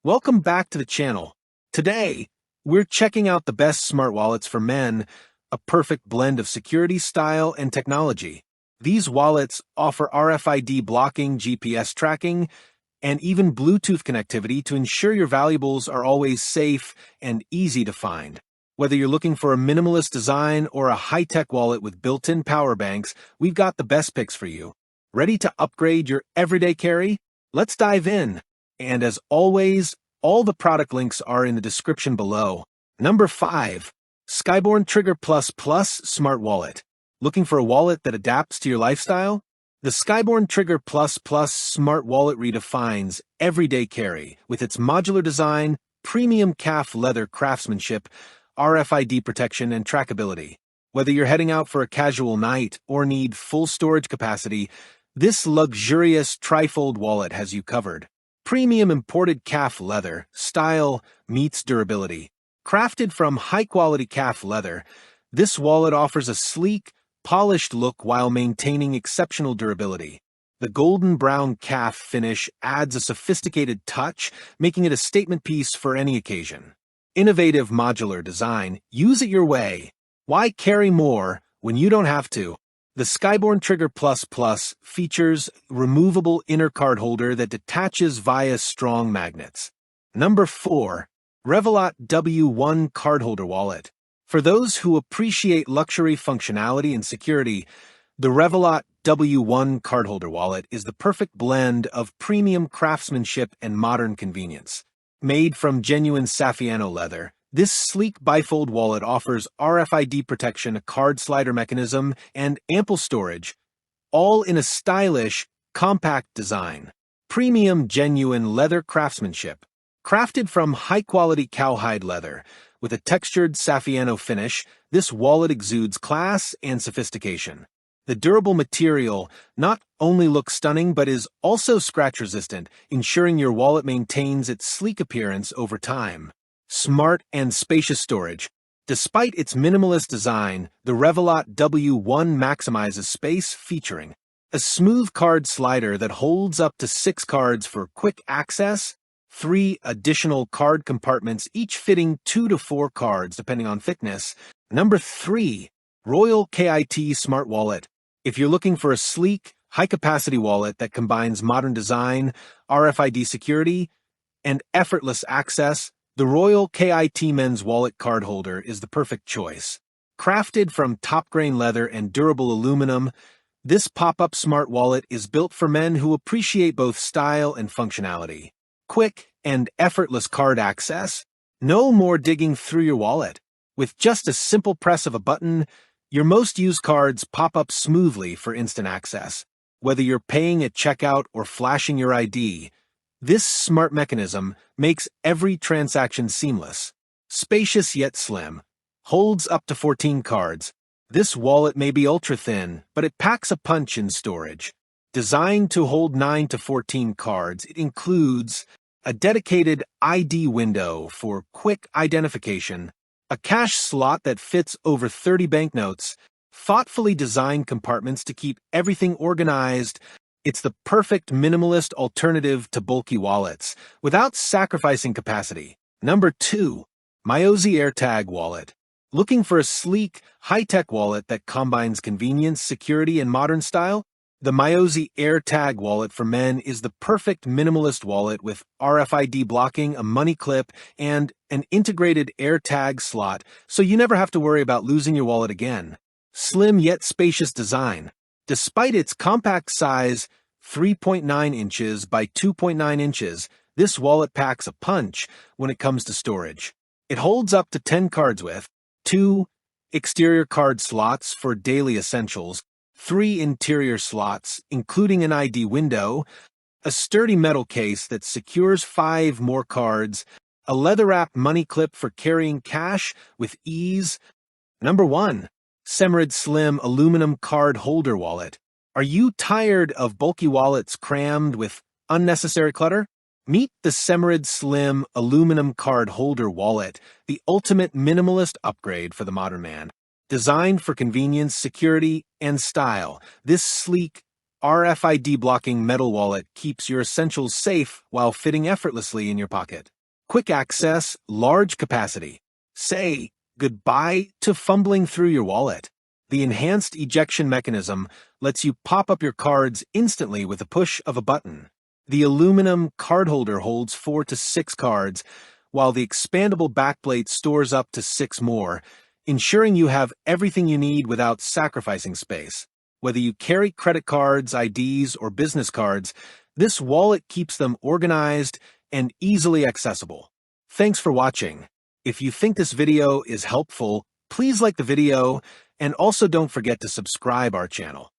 Welcome back to the channel. Today, we're checking out the best smart wallets for men, a perfect blend of security, style, and technology. These wallets offer RFID blocking, GPS tracking, and even Bluetooth connectivity to ensure your valuables are always safe and easy to find. Whether you're looking for a minimalist design or a high-tech wallet with built-in power banks, we've got the best picks for you. Ready to upgrade your everyday carry? Let's dive in. And as always, all the product links are in the description below. Number 5. Skyborne Trigger Plus Plus Smart Wallet. Looking for a wallet that adapts to your lifestyle? The Skyborne Trigger Plus Plus Smart Wallet redefines everyday carry with its modular design, premium calf leather craftsmanship, RFID protection, and trackability. Whether you're heading out for a casual night or need full storage capacity, this luxurious trifold wallet has you covered. Premium imported calf leather, style meets durability. Crafted from high-quality calf leather, this wallet offers a sleek, polished look while maintaining exceptional durability. The golden brown calf finish adds a sophisticated touch, making it a statement piece for any occasion. Innovative modular design, use it your way. Why carry more when you don't have to? The Skyborne Trigger Plus Plus features removable inner card holder that detaches via strong magnets. Number 4. Revelot W1 Cardholder Wallet. For those who appreciate luxury functionality and security, the Revelot W1 Cardholder Wallet is the perfect blend of premium craftsmanship and modern convenience. Made from genuine Saffiano leather, this sleek bifold wallet offers RFID protection, a card slider mechanism, and ample storage, all in a stylish, compact design. Premium genuine leather craftsmanship. Crafted from high-quality cowhide leather, with a textured Saffiano finish, this wallet exudes class and sophistication. The durable material not only looks stunning but is also scratch-resistant, ensuring your wallet maintains its sleek appearance over time. Smart and spacious storage. Despite its minimalist design, the Revelot W1 maximizes space, featuring a smooth card slider that holds up to 6 cards for quick access, 3 additional card compartments, each fitting 2 to 4 cards depending on thickness. Number 3. Royal KIT Smart Wallet. If you're looking for a sleek, high-capacity wallet that combines modern design, RFID security, and effortless access, the Royal KIT Men's Wallet Cardholder is the perfect choice. Crafted from top-grain leather and durable aluminum, this pop-up smart wallet is built for men who appreciate both style and functionality. Quick and effortless card access. No more digging through your wallet. With just a simple press of a button, your most used cards pop up smoothly for instant access. Whether you're paying at checkout or flashing your ID, this smart mechanism makes every transaction seamless. Spacious yet slim. Holds up to 14 cards. This wallet may be ultra-thin, but it packs a punch in storage. Designed to hold 9 to 14 cards, it includes a dedicated ID window for quick identification, a cash slot that fits over 30 banknotes, thoughtfully designed compartments to keep everything organized. It's the perfect minimalist alternative to bulky wallets, without sacrificing capacity. Number 2. Miyozi AirTag Wallet. Looking for a sleek, high-tech wallet that combines convenience, security, and modern style? The Miyozi AirTag Wallet for men is the perfect minimalist wallet with RFID blocking, a money clip, and an integrated AirTag slot, so you never have to worry about losing your wallet again. Slim yet spacious design. Despite its compact size, 3.9 inches by 2.9 inches, this wallet packs a punch when it comes to storage. It holds up to 10 cards with 2 exterior card slots for daily essentials, 3 interior slots, including an ID window, a sturdy metal case that secures 5 more cards, a leather-wrapped money clip for carrying cash with ease. Number 1. Semorid Slim Aluminum Card Holder Wallet. Are you tired of bulky wallets crammed with unnecessary clutter? Meet the Semorid Slim Aluminum Card Holder Wallet, the ultimate minimalist upgrade for the modern man. Designed for convenience, security, and style, this sleek, RFID blocking metal wallet keeps your essentials safe while fitting effortlessly in your pocket. quick access, large capacity. Say goodbye to fumbling through your wallet. The enhanced ejection mechanism lets you pop up your cards instantly with a push of a button. The aluminum card holder holds 4 to 6 cards, while the expandable backplate stores up to 6 more, ensuring you have everything you need without sacrificing space. Whether you carry credit cards, IDs, or business cards, this wallet keeps them organized and easily accessible. Thanks for watching. If you think this video is helpful, please like the video, and also don't forget to subscribe our channel.